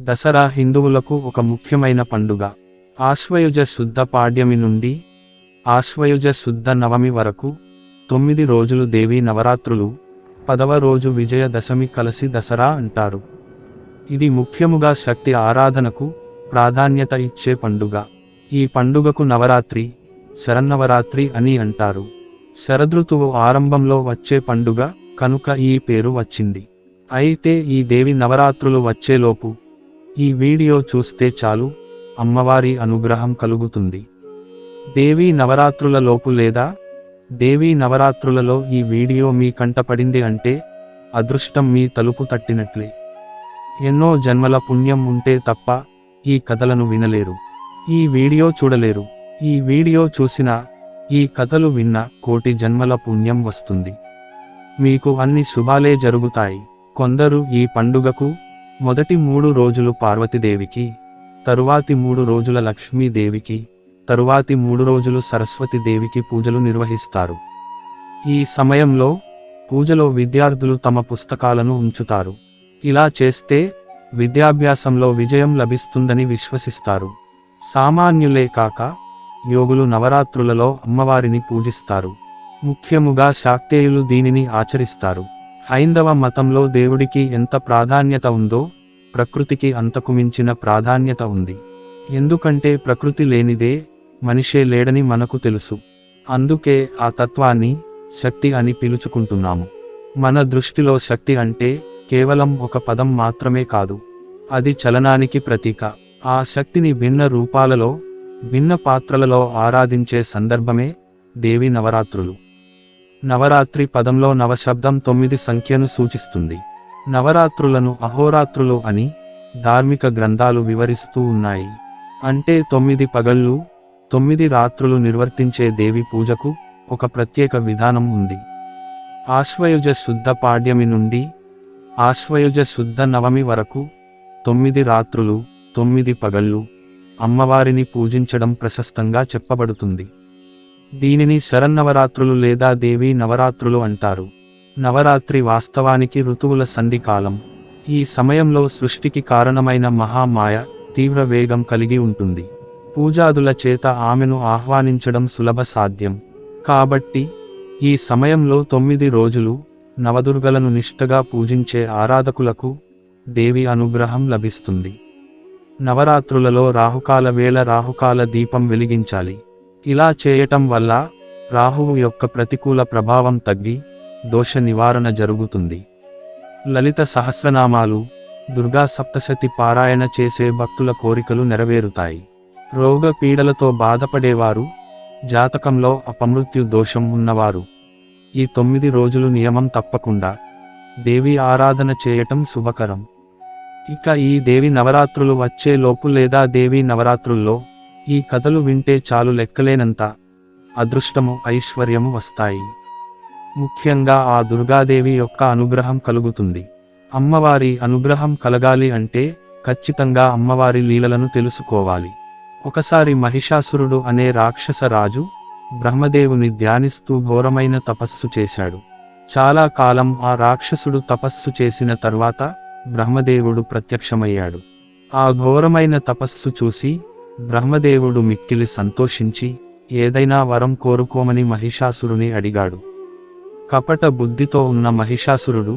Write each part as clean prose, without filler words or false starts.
దసరా హిందువులకు ఒక ముఖ్యమైన పండుగ. ఆశ్వయుజ శుద్ధ పాడ్యమి నుండి ఆశ్వయుజ శుద్ధ నవమి వరకు 9 రోజులు దేవీ నవరాత్రులు, 10వ రోజు విజయదశమి కలిసి దసరా అంటారు. ఇది ముఖ్యముగా శక్తి ఆరాధనకు ప్రాధాన్యత ఇచ్చే పండుగ. ఈ పండుగకు నవరాత్రి, శరన్నవరాత్రి అని అంటారు. శరదృతువు ఆరంభంలో వచ్చే పండుగ కనుక ఈ పేరు వచ్చింది. అయితే ఈ దేవి నవరాత్రులు వచ్చేలోపు ఈ వీడియో చూస్తే చాలు, అమ్మవారి అనుగ్రహం కలుగుతుంది. దేవీ నవరాత్రులలోపు లేదా దేవీ నవరాత్రులలో ఈ వీడియో మీ కంటపడింది అంటే అదృష్టం మీ తలుపు తట్టినట్లే. ఎన్నో జన్మల పుణ్యం ఉంటే తప్ప ఈ కథలను వినలేరు, ఈ వీడియో చూడలేరు. ఈ వీడియో చూసినా, ఈ కథలు విన్నా కోటి జన్మల పుణ్యం వస్తుంది. మీకు అన్ని శుభాలే జరుగుతాయి. కొందరు ఈ పండుగకు మొదటి 3 రోజులు పార్వతీదేవికి, తరువాతి 3 రోజుల లక్ష్మీదేవికి, తరువాతి 3 రోజులు సరస్వతీదేవికి పూజలు నిర్వహిస్తారు. ఈ సమయంలో పూజలో విద్యార్థులు తమ పుస్తకాలను ఉంచుతారు. ఇలా చేస్తే విద్యాభ్యాసంలో విజయం లభిస్తుందని విశ్వసిస్తారు. సామాన్యులే కాక యోగులు నవరాత్రులలో అమ్మవారిని పూజిస్తారు. ముఖ్యముగా శాక్తేయులు దీనిని ఆచరిస్తారు. హైందవ మతంలో దేవుడికి ఎంత ప్రాధాన్యత ఉందో ప్రకృతికి అంతకు మించిన ప్రాధాన్యత ఉంది. ఎందుకంటే ప్రకృతి లేనిదే మనిషే లేడని మనకు తెలుసు. అందుకే ఆ తత్వాన్ని శక్తి అని పిలుచుకుంటున్నాము. మన దృష్టిలో శక్తి అంటే కేవలం ఒక పదం మాత్రమే కాదు, అది చలనానికి ప్రతీక. ఆ శక్తిని భిన్న రూపాలలో, భిన్న పాత్రలలో ఆరాధించే సందర్భమే దేవి నవరాత్రులు. నవరాత్రి పదంలో నవశబ్దం 9 సంఖ్యను సూచిస్తుంది. నవరాత్రులను అహోరాత్రులు అని ధార్మిక గ్రంథాలు వివరిస్తూ ఉన్నాయి. అంటే 9 పగళ్ళు, 9 రాత్రులు నిర్వర్తించే దేవి పూజకు ఒక ప్రత్యేక విధానం ఉంది. ఆశ్వయుజ శుద్ధ పాడ్యమి నుండి ఆశ్వయుజ శుద్ధ నవమి వరకు 9 రాత్రులు, 9 పగళ్ళు అమ్మవారిని పూజించడం ప్రశస్తంగా చెప్పబడుతుంది. దీనిని శరన్నవరాత్రులు లేదా దేవీ నవరాత్రులు అంటారు. నవరాత్రి వాస్తవానికి ఋతువుల సంధి కాలం. ఈ సమయంలో సృష్టికి కారణమైన మహామాయ తీవ్ర వేగం కలిగి ఉంటుంది. పూజాదుల చేత ఆమెను ఆహ్వానించడం సులభ సాధ్యం. కాబట్టి ఈ సమయంలో 9 రోజులు నవదుర్గలను నిష్ఠగా పూజించే ఆరాధకులకు దేవి అనుగ్రహం లభిస్తుంది. నవరాత్రులలో రాహుకాల వేళ రాహుకాల దీపం వెలిగించాలి. ఇలా చేయటం వల్ల రాహువు యొక్క ప్రతికూల ప్రభావం తగ్గి దోష నివారణ జరుగుతుంది. లలిత సహస్రనామాలు, దుర్గా సప్తశతి పారాయణ చేసే భక్తుల కోరికలు నెరవేరుతాయి. రోగ పీడలతో బాధపడేవారు, జాతకంలో అపమృత్యు దోషం ఉన్నవారు ఈ 9 రోజులు నియమం తప్పకుండా దేవి ఆరాధన చేయటం శుభకరం. ఇక ఈ దేవి నవరాత్రులు వచ్చే లోపు లేదా దేవీ నవరాత్రుల్లో ఈ కథలు వింటే చాలు లెక్కలేనంత అదృష్టము, ఐశ్వర్యము వస్తాయి. ముఖ్యంగా ఆ దుర్గాదేవి యొక్క అనుగ్రహం కలుగుతుంది. అమ్మవారి అనుగ్రహం కలగాలి అంటే ఖచ్చితంగా అమ్మవారి లీలలను తెలుసుకోవాలి. ఒకసారి మహిషాసురుడు అనే రాక్షస రాజు బ్రహ్మదేవుని ధ్యానిస్తూ ఘోరమైన తపస్సు చేశాడు. చాలా కాలం ఆ రాక్షసుడు తపస్సు చేసిన తర్వాత బ్రహ్మదేవుడు ప్రత్యక్షమయ్యాడు. ఆ ఘోరమైన తపస్సు చూసి బ్రహ్మదేవుడు మిక్కిలి సంతోషించి ఏదైనా వరం కోరుకోమని మహిషాసురుని అడిగాడు. కపట బుద్ధితో ఉన్న మహిషాసురుడు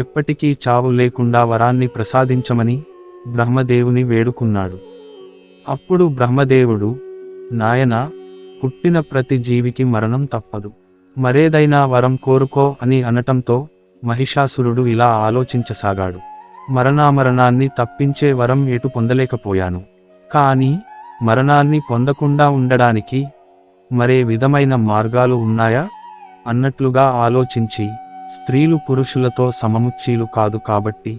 ఎప్పటికీ చావు లేకుండా వరాన్ని ప్రసాదించమని బ్రహ్మదేవుని వేడుకున్నాడు. అప్పుడు బ్రహ్మదేవుడు, నాయనా, పుట్టిన ప్రతి జీవికి మరణం తప్పదు, మరేదైనా వరం కోరుకో అని అనటంతో మహిషాసురుడు ఇలా ఆలోచించసాగాడు. మరణాన్ని తప్పించే వరం ఎటు పొందలేకపోయాను, కానీ మరణాన్ని పొందకుండా ఉండడానికి మరే విధమైన మార్గాలు ఉన్నాయా అన్నట్లుగా ఆలోచించి, స్త్రీలు పురుషులతో సమముచ్చీలు కాదు కాబట్టి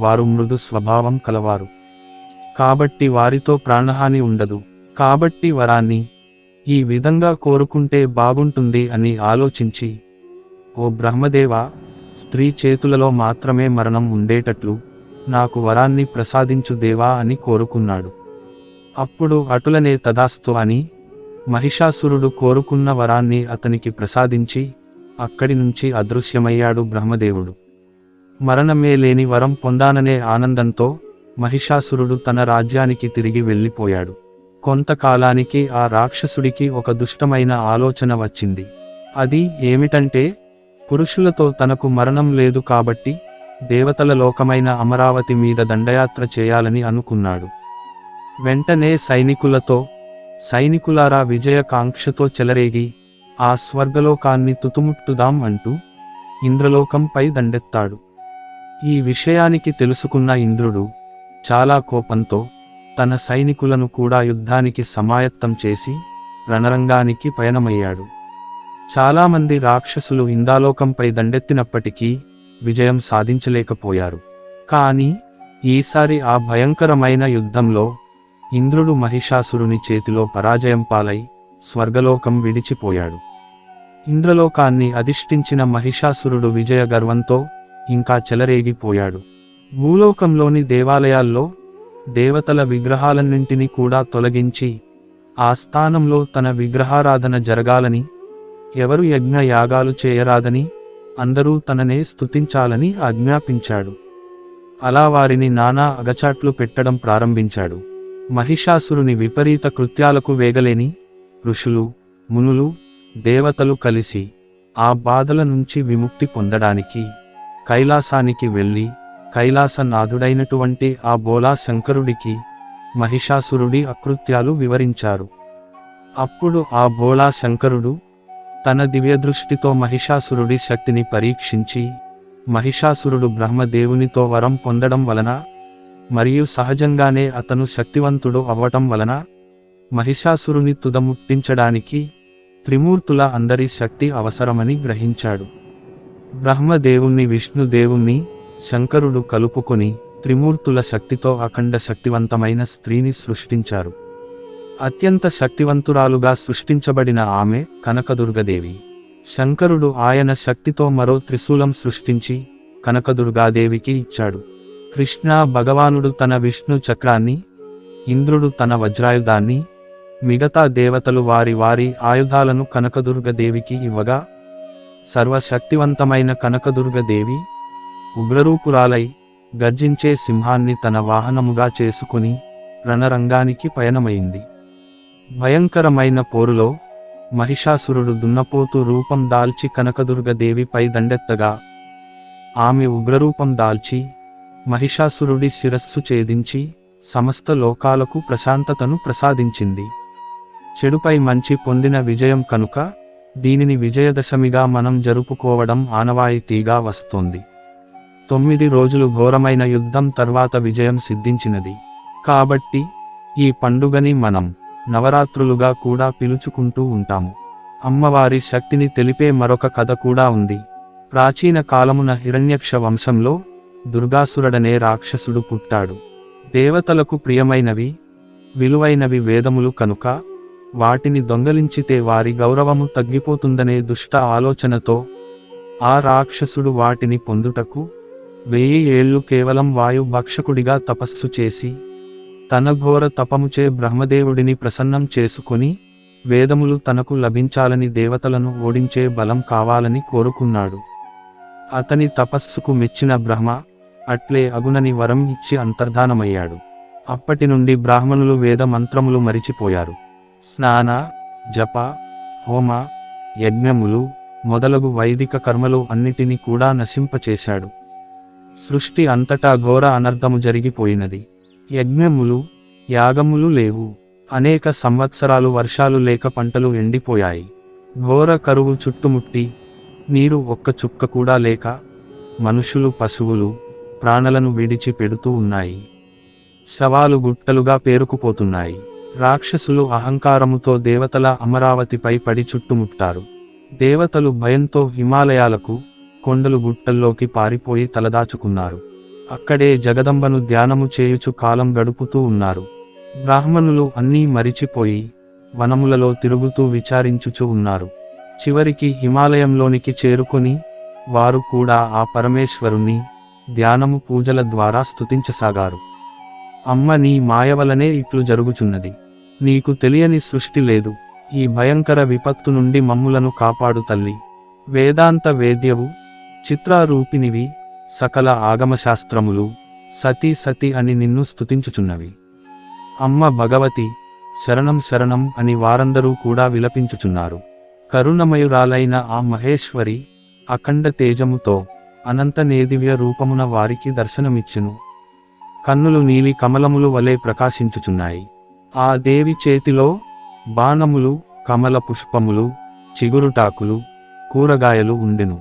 వారు మృదు స్వభావం కలవారు, కాబట్టి వారితో ప్రాణహాని ఉండదు, కాబట్టి వరాన్ని ఈ విధంగా కోరుకుంటే బాగుంటుంది అని ఆలోచించి, ఓ బ్రహ్మదేవా, స్త్రీ చేతులలో మాత్రమే మరణం ఉండేటట్లు నాకు వరాన్ని ప్రసాదించు దేవా అని కోరుకున్నాడు. అప్పుడు అటులనే తదాస్తు అని మహిషాసురుడు కోరుకున్న వరాన్ని అతనికి ప్రసాదించి అక్కడి నుంచి అదృశ్యమయ్యాడు బ్రహ్మదేవుడు. మరణమే లేని వరం పొందాననే ఆనందంతో మహిషాసురుడు తన రాజ్యానికి తిరిగి వెళ్ళిపోయాడు. కొంతకాలానికి ఆ రాక్షసుడికి ఒక దుష్టమైన ఆలోచన వచ్చింది. అది ఏమిటంటే, పురుషులతో తనకు మరణం లేదు కాబట్టి దేవతల లోకమైన అమరావతి మీద దండయాత్ర చేయాలని అనుకున్నాడు. వెంటనే సైనికులారా విజయకాంక్షతో చెలరేగి ఆ స్వర్గలోకాన్ని తుతుముట్టుదాం అంటూ ఇంద్రలోకంపై దండెత్తాడు. ఈ విషయానికి తెలుసుకున్న ఇంద్రుడు చాలా కోపంతో తన సైనికులను కూడా యుద్ధానికి సమాయత్తం చేసి రణరంగానికి పయనమయ్యాడు. చాలామంది రాక్షసులు ఇంద్రలోకంపై దండెత్తినప్పటికీ విజయం సాధించలేకపోయారు. కానీ ఈసారి ఆ భయంకరమైన యుద్ధంలో ఇంద్రుడు మహిషాసురుని చేతిలో పరాజయం పాలై స్వర్గలోకం విడిచిపోయాడు. ఇంద్రలోకాన్ని అధిష్ఠించిన మహిషాసురుడు విజయ గర్వంతో ఇంకా చెలరేగిపోయాడు. భూలోకంలోని దేవాలయాల్లో దేవతల విగ్రహాలన్నింటినీ కూడా తొలగించి ఆ స్థానంలో తన విగ్రహారాధన జరగాలని, ఎవరు యజ్ఞ యాగాలు చేయరాదని, అందరూ తననే స్తుతించాలని ఆజ్ఞాపించాడు. అలా వారిని నానా అగచాట్లు పెట్టడం ప్రారంభించాడు. మహిషాసురుని విపరీత కృత్యాలకు వేగలేని ఋషులు, మునులు, దేవతలు కలిసి ఆ బాధల నుంచి విముక్తి పొందడానికి కైలాసానికి వెళ్ళి కైలాసనాథుడైనటువంటి ఆ బోలా శంకరుడికి మహిషాసురుడి అకృత్యాలు వివరించారు. అప్పుడు ఆ బోలా శంకరుడు తన దివ్యదృష్టితో మహిషాసురుడి శక్తిని పరీక్షించి, మహిషాసురుడు బ్రహ్మదేవునితో వరం పొందడం వలన మరియు సహజంగానే అతను శక్తివంతుడు అవ్వటం వలన మహిషాసురుని తుదముట్టించడానికి త్రిమూర్తుల అందరి శక్తి అవసరమని గ్రహించాడు. బ్రహ్మదేవుణ్ణి, విష్ణుదేవుణ్ణి శంకరుడు కలుపుకొని త్రిమూర్తుల శక్తితో అఖండ శక్తివంతమైన స్త్రీని సృష్టించారు. అత్యంత శక్తివంతురాలుగా సృష్టించబడిన ఆమె కనకదుర్గదేవి. శంకరుడు ఆయన శక్తితో మరో త్రిశూలం సృష్టించి కనకదుర్గాదేవికి ఇచ్చాడు. కృష్ణ భగవానుడు తన విష్ణు చక్రాన్ని, ఇంద్రుడు తన వజ్రాయుధాన్ని, మిగతా దేవతలు వారి వారి ఆయుధాలను కనకదుర్గదేవికి ఇవ్వగా, సర్వశక్తివంతమైన కనకదుర్గదేవి ఉగ్రరూపురాలై గర్జించే సింహాన్ని తన వాహనముగా చేసుకుని రణరంగానికి పయనమైంది. భయంకరమైన పోరులో మహిషాసురుడు దున్నపోతు రూపం దాల్చి కనకదుర్గదేవిపై దండెత్తగా, ఆమె ఉగ్రరూపం దాల్చి మహిషాసురుడి శిరస్సు ఛేదించి సమస్త లోకాలకు ప్రశాంతతను ప్రసాదించింది. చెడుపై మంచి పొందిన విజయం కనుక దీనిని విజయదశమిగా మనం జరుపుకోవడం ఆనవాయితీగా వస్తోంది. 9 రోజులు ఘోరమైన యుద్ధం తర్వాత విజయం సిద్ధించినది కాబట్టి ఈ పండుగని మనం నవరాత్రులుగా కూడా పిలుచుకుంటూ ఉంటాము. అమ్మవారి శక్తిని తెలిపే మరొక కథ కూడా ఉంది. ప్రాచీన కాలమున హిరణ్యక్ష వంశంలో దుర్గాసురుడనే రాక్షసుడు పుట్టాడు. దేవతలకు ప్రియమైనవి, విలువైనవి వేదములు కనుక వాటిని దొంగలించితే వారి గౌరవము తగ్గిపోతుందనే దుష్ట ఆలోచనతో ఆ రాక్షసుడు వాటిని పొందుటకు 1000 ఏళ్లు కేవలం వాయు భక్షకుడిగా తపస్సు చేసి తన ఘోర తపముచే బ్రహ్మదేవుడిని ప్రసన్నం చేసుకుని వేదములు తనకు లభించాలని, దేవతలను ఓడించే బలం కావాలని కోరుకున్నాడు. అతని తపస్సుకు మెచ్చిన బ్రహ్మ అట్లే అగునని వరం ఇచ్చి అంతర్ధానమయ్యాడు. అప్పటి నుండి బ్రాహ్మణులు వేద మంత్రములు మరిచిపోయారు. స్నాన, జప, హోమ, యజ్ఞములు మొదలగు వైదిక కర్మలు అన్నిటినీ కూడా నశింపచేశాడు. సృష్టి అంతటా ఘోర అనర్థము జరిగిపోయినది. యజ్ఞములు, యాగములు లేవు. అనేక సంవత్సరాలు వర్షాలు లేక పంటలు ఎండిపోయాయి. ఘోర కరువు చుట్టుముట్టి నీరు ఒక్క చుక్క కూడా లేక మనుషులు, పశువులు ప్రాణలను విడిచి పెడుతూ ఉన్నాయి. శవాలు గుట్టలుగా పేరుకుపోతున్నాయి. రాక్షసులు అహంకారముతో దేవతల అమరావతిపై పడి చుట్టుముట్టారు. దేవతలు భయంతో హిమాలయాలకు, కొండలు గుట్టల్లోకి పారిపోయి తలదాచుకున్నారు. అక్కడే జగదంబను ధ్యానము చేయుచు కాలం గడుపుతూ ఉన్నారు. బ్రాహ్మణులు అన్నీ మరిచిపోయి వనములలో తిరుగుతూ విచారించుచు ఉన్నారు. చివరికి హిమాలయంలోనికి చేరుకొని వారు కూడా ఆ పరమేశ్వరుని ధ్యానము, పూజల ద్వారా స్తుతించసాగారు. అమ్మ, నీ మాయవలనే ఇట్లు జరుగుచున్నది. నీకు తెలియని సృష్టి లేదు. ఈ భయంకర విపత్తు నుండి మమ్ములను కాపాడు తల్లి. వేదాంత వేద్యవు, చిత్రారూపినివి, సకల ఆగమశాస్త్రములు, సతీ సతి అని నిన్ను స్తుతించుచున్నవి. అమ్మ భగవతి, శరణం శరణం అని వారందరూ కూడా విలపించుచున్నారు. కరుణమయురాలైన ఆ మహేశ్వరి అఖండ తేజముతో అనంత నేదివ్య రూపమున వారికి దర్శనమిచ్చెను. కన్నులు నీలి కమలములు వలె ప్రకాశించుచున్నాయి. ఆ దేవి చేతిలో బాణములు, కమల పుష్పములు, చిగురుటాకులు, కూరగాయలు ఉండెను.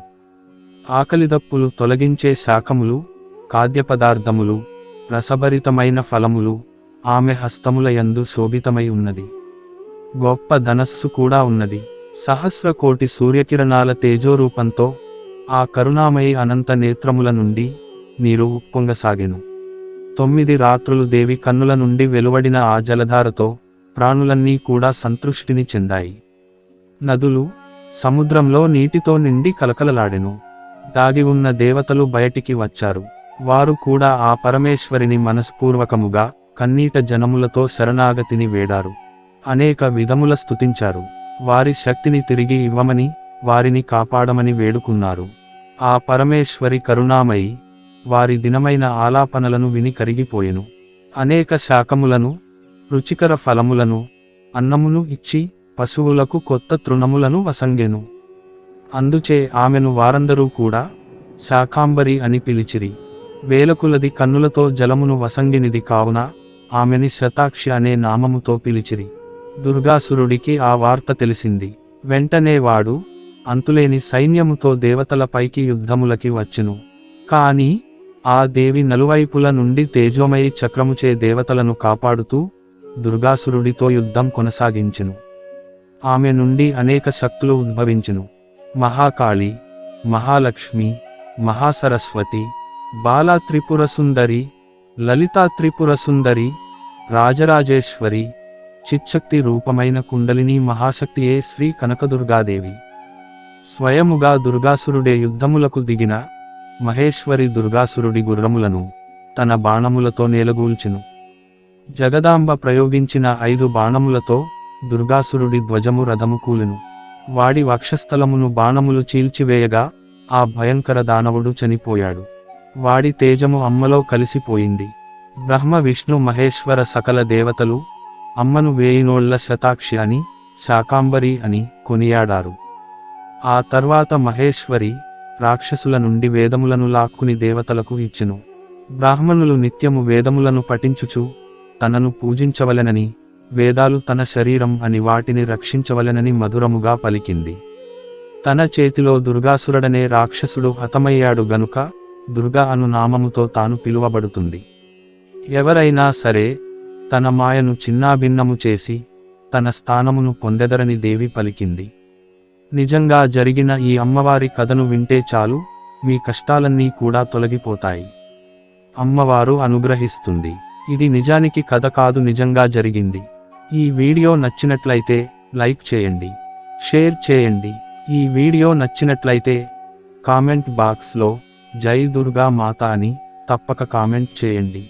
ఆకలిదప్పులు తొలగించే శాకములు, ఖాద్యపదార్థములు, రసభరితమైన ఫలములు ఆమె హస్తముల యందు శోభితమై ఉన్నది. గొప్ప ధనస్సు కూడా ఉన్నది. సహస్రకోటి సూర్యకిరణాల తేజోరూపంతో ఆ కరుణామయి అనంత నేత్రముల నుండి నీరు ఉప్పొంగసాగెను. 9 రాత్రులు దేవి కన్నుల నుండి వెలువడిన ఆ జలధారతో ప్రాణులన్నీ కూడా సంతృష్టిని చెందాయి. నదులు, సముద్రంలో నీటితో నిండి కలకలలాడెను. దాగి ఉన్న దేవతలు బయటికి వచ్చారు. వారు కూడా ఆ పరమేశ్వరిని మనస్పూర్వకముగా కన్నీట జనములతో శరణాగతిని వేడారు. అనేక విధముల స్తుతించారు. వారి శక్తిని తిరిగి ఇవ్వమని, వారిని కాపాడమని వేడుకున్నారు. ఆ పరమేశ్వరి కరుణామయి వారి దినమైన ఆలాపనలను విని కరిగిపోయెను. అనేక శాకములను, రుచికర ఫలములను, అన్నమును ఇచ్చి పశువులకు కొత్త తృణములను వసంగెను. అందుచే ఆమెను వారందరూ కూడా శాకాంబరి అని పిలిచిరి. వేలకులది కన్నులతో జలమును వసంగినిది కావున ఆమెని శతాక్షి అనే నామముతో పిలిచిరి. దుర్గాసురుడికి ఆ వార్త తెలిసింది. వెంటనే వాడు అంతులేని సైన్యముతో దేవతల పైకి యుద్ధములకి వచ్చెను. కాని ఆ దేవి నలువైపుల నుండి తేజోమయి చక్రముచే దేవతలను కాపాడుతూ దుర్గాసురుడితో యుద్ధం కొనసాగించెను. ఆమె నుండి అనేక శక్తులు ఉద్భవించెను. మహాకాళి, మహాలక్ష్మి, మహాసరస్వతి, బాలా త్రిపురసుందరి, లలితా త్రిపురసుందరి, రాజరాజేశ్వరి, చిచ్చక్తి రూపమైన కుండలిని మహాశక్తియే శ్రీ కనకదుర్గాదేవి. స్వయముగా దుర్గాసురుడే యుద్ధములకు దిగిన మహేశ్వరి దుర్గాసురుడి గుర్రములను తన బాణములతో నేలగూల్చెను. జగదాంబ ప్రయోగించిన 5 బాణములతో దుర్గాసురుడి ధ్వజము రథము కూలెను. వాడి వక్షస్థలమును బాణములు చీల్చివేయగా ఆ భయంకర దానవుడు చనిపోయాడు. వాడి తేజము అమ్మలో కలిసిపోయింది. బ్రహ్మ విష్ణు మహేశ్వర సకల దేవతలు అమ్మను 1000 నోళ్ల శతాక్షి అని, శాకాంబరి అని కొనియాడారు. ఆ తర్వాత మహేశ్వరి రాక్షసుల నుండి వేదములను లాక్కుని దేవతలకు ఇచ్చెను. బ్రాహ్మణులు నిత్యము వేదములను పఠించుచు తనను పూజించవలెనని, వేదాలు తన శరీరం అని వాటిని రక్షించవలెనని మధురముగా పలికింది. తన చేతిలో దుర్గాసురుడనే రాక్షసుడు హతమయ్యాడు గనుక దుర్గా అను నామముతో తాను పిలువబడుతుంది. ఎవరైనా సరే తన మాయను చిన్నాభిన్నము చేసి తన స్థానమును పొందెదరని దేవి పలికింది. నిజంగా జరిగిన ఈ అమ్మవారి కథను వింటే చాలు, మీ కష్టాలన్నీ కూడా తొలగిపోతాయి. అమ్మవారు అనుగ్రహిస్తుంది. ఇది నిజానికి కథ కాదు, నిజంగా జరిగింది. ఈ వీడియో నచ్చినట్లయితే లైక్ చేయండి, షేర్ చేయండి. ఈ వీడియో నచ్చినట్లయితే కామెంట్ బాక్స్లో జై దుర్గా మాత అని తప్పక కామెంట్ చేయండి.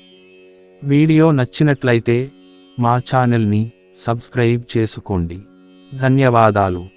వీడియో నచ్చినట్లయితే మా ఛానల్ని సబ్స్క్రైబ్ చేసుకోండి. ధన్యవాదాలు.